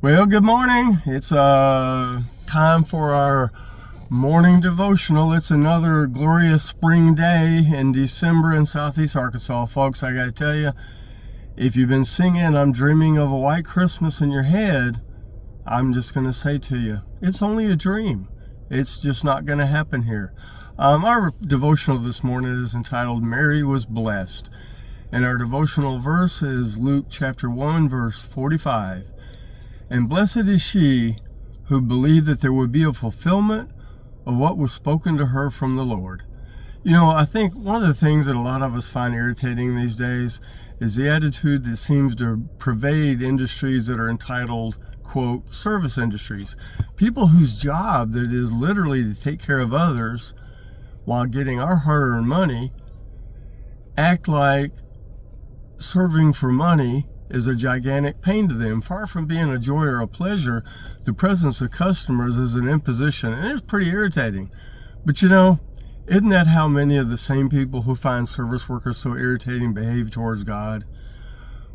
Well, good morning. It's time for our morning devotional. It's another glorious spring day in December in Southeast Arkansas. Folks, I got to tell you, if you've been singing I'm Dreaming of a White Christmas in your head, I'm just going to say to you, it's only a dream. It's just not going to happen here. Our devotional this morning is entitled Mary Was Blessed. And our devotional verse is Luke chapter 1, verse 45. And blessed is she who believed that there would be a fulfillment of what was spoken to her from the Lord. You know, I think one of the things that a lot of us find irritating these days is the attitude that seems to pervade industries that are entitled, quote, service industries. People whose job that is literally to take care of others while getting our hard-earned money act like serving for money is a gigantic pain to them. Far from being a joy or a pleasure, the presence of customers is an imposition, and it's pretty irritating. But you know, isn't that how many of the same people who find service workers so irritating behave towards God?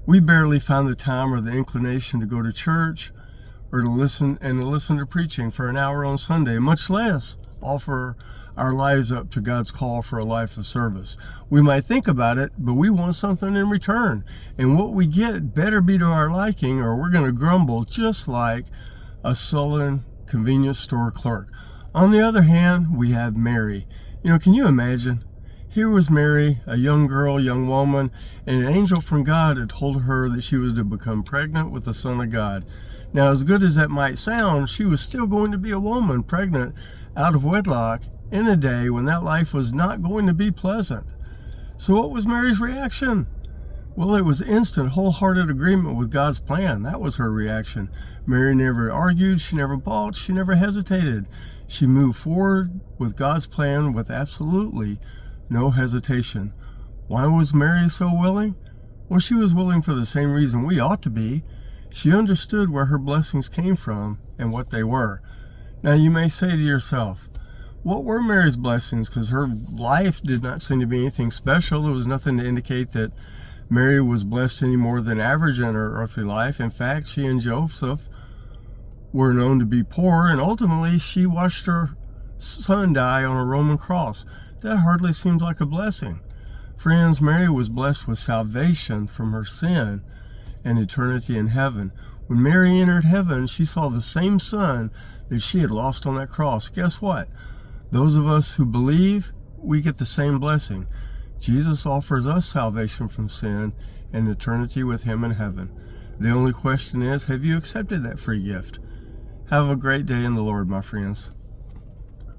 We barely find the time or the inclination to go to church or to listen to preaching for an hour on Sunday, much less offer our lives up to God's call for a life of service. We might think about it, but we want something in return. And what we get better be to our liking, or we're going to grumble just like a sullen convenience store clerk. On the other hand, we have Mary. You know, can you imagine? Here was Mary, a young girl, young woman, and an angel from God had told her that she was to become pregnant with the Son of God. Now, as good as that might sound, she was still going to be a woman pregnant out of wedlock in a day when that life was not going to be pleasant. So what was Mary's reaction? Well, it was instant, wholehearted agreement with God's plan. That was her reaction. Mary never argued, she never balked, she never hesitated. She moved forward with God's plan with absolutely no hesitation. Why was Mary so willing? Well, she was willing for the same reason we ought to be. She understood where her blessings came from and what they were. Now you may say to yourself, what were Mary's blessings? Because her life did not seem to be anything special. There was nothing to indicate that Mary was blessed any more than average in her earthly life. In fact, she and Joseph were known to be poor, and ultimately she watched her son die on a Roman cross. That hardly seemed like a blessing. Friends, Mary was blessed with salvation from her sin and eternity in heaven. When Mary entered heaven, she saw the same son that she had lost on that cross. Guess what? Those of us who believe, we get the same blessing. Jesus offers us salvation from sin and eternity with Him in heaven. The only question is, have you accepted that free gift? Have a great day in the Lord, my friends.